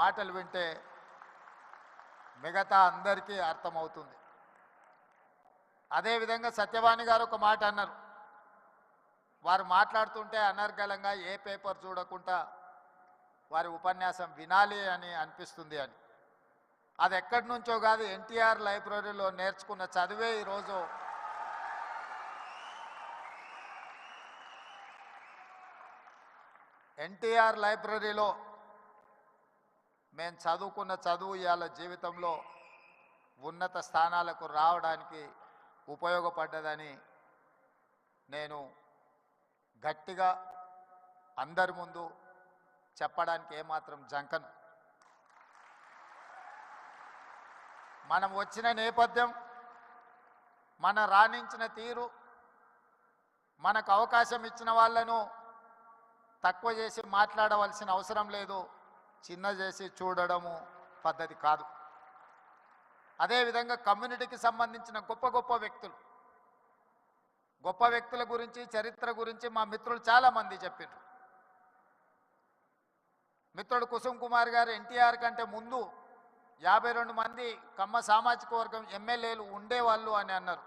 మాటలు వింటే మిగతా అందరికీ అర్థమవుతుంది. అదేవిధంగా సత్యవాణి గారు ఒక మాట అన్నారు. వారు మాట్లాడుతుంటే అనర్గళంగా ఏ పేపర్ చూడకుండా వారి ఉపన్యాసం వినాలి అని అనిపిస్తుంది అని. అది ఎక్కడి నుంచో కాదు, ఎన్టీఆర్ లైబ్రరీలో నేర్చుకున్న చదివే ఈరోజు ఎన్టీఆర్ లైబ్రరీలో మేము చదువుకున్న చదువు ఇవాళ జీవితంలో ఉన్నత స్థానాలకు రావడానికి ఉపయోగపడ్డదని నేను గట్టిగా అందరి ముందు చెప్పడానికి ఏమాత్రం జంకను. మనం వచ్చిన నేపథ్యం, మన రాణించిన తీరు, మనకు అవకాశం ఇచ్చిన వాళ్ళను తక్కువ చేసి మాట్లాడవలసిన అవసరం లేదు, చిన్న చేసి చూడడము పద్ధతి కాదు. అదేవిధంగా కమ్యూనిటీకి సంబంధించిన గొప్ప వ్యక్తుల గురించి, చరిత్ర గురించి మా మిత్రులు చాలామంది చెప్పారు. మిత్రుడు కుసుమ్ కుమార్ గారు ఎన్టీఆర్ కంటే ముందు 52 మంది కమ్మ సామాజిక వర్గం ఎమ్మెల్యేలు ఉండేవాళ్ళు అని అన్నారు.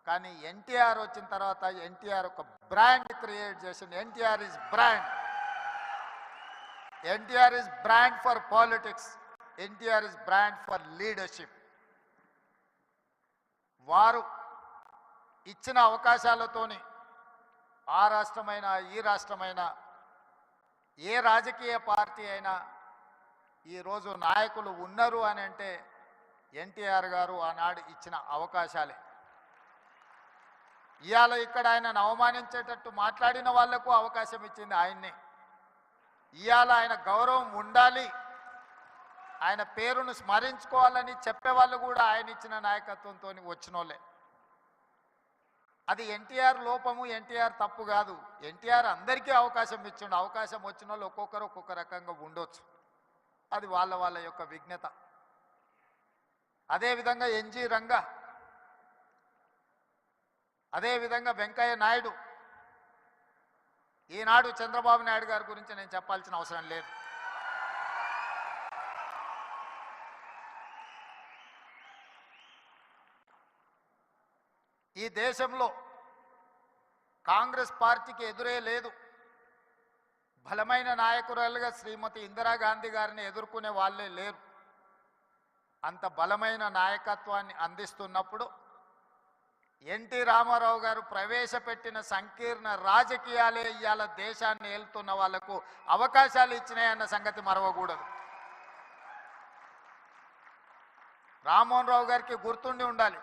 కానీ ఎన్టీఆర్ వచ్చిన తర్వాత ఎన్టీఆర్ ఒక బ్రాండ్ క్రియేట్ చేసింది. NTR is brand. NTR is brand for politics. NTR is brand for leadership. వారు ఇచ్చిన అవకాశాలతోని ఆ రాష్ట్రమైనా ఈ రాష్ట్రమైనా ఏ రాజకీయ పార్టీ అయినా ఈరోజు నాయకులు ఉన్నారు అని అంటే ఎన్టీఆర్ గారు ఆనాడు ఇచ్చిన అవకాశాలే. ఇవాళ ఇక్కడ ఆయనను అవమానించేటట్టు మాట్లాడిన వాళ్లకు అవకాశం ఇచ్చింది ఆయన్నే. ఇవాళ ఆయన గౌరవం ఉండాలి, ఆయన పేరును స్మరించుకోవాలని చెప్పేవాళ్ళు కూడా ఆయన ఇచ్చిన నాయకత్వంతో వచ్చినోళ్ళే. అది ఎన్టీఆర్ లోపము, ఎన్టీఆర్ తప్పు కాదు. ఎన్టీఆర్ అందరికీ అవకాశం ఇచ్చిండు. అవకాశం వచ్చిన వాళ్ళు ఒక్కొక్కరు ఒక్కొక్క రకంగా ఉండొచ్చు. అది వాళ్ళ యొక్క విజ్ఞత. అదేవిధంగా ఎన్జి రంగా, అదేవిధంగా వెంకయ్య నాయుడు. ఈనాడు చంద్రబాబు నాయుడు గారి గురించి నేను చెప్పాల్సిన అవసరం లేదు. ఈ దేశంలో కాంగ్రెస్ పార్టీకి ఎదురే లేదు. బలమైన నాయకురాలుగా శ్రీమతి ఇందిరాగాంధీ గారిని ఎదుర్కొనే వాళ్ళే లేరు. అంత బలమైన నాయకత్వాన్ని అందిస్తున్నప్పుడు ఎన్టీ రామారావు గారు ప్రవేశపెట్టిన సంకీర్ణ రాజకీయాలే ఇవాళ దేశాన్ని ఏలుతున్న వాళ్లకు అవకాశాలు ఇచ్చినాయన్న సంగతి మరవకూడదు. రామ్మోహన్ రావు గారికి గుర్తుండి ఉండాలి.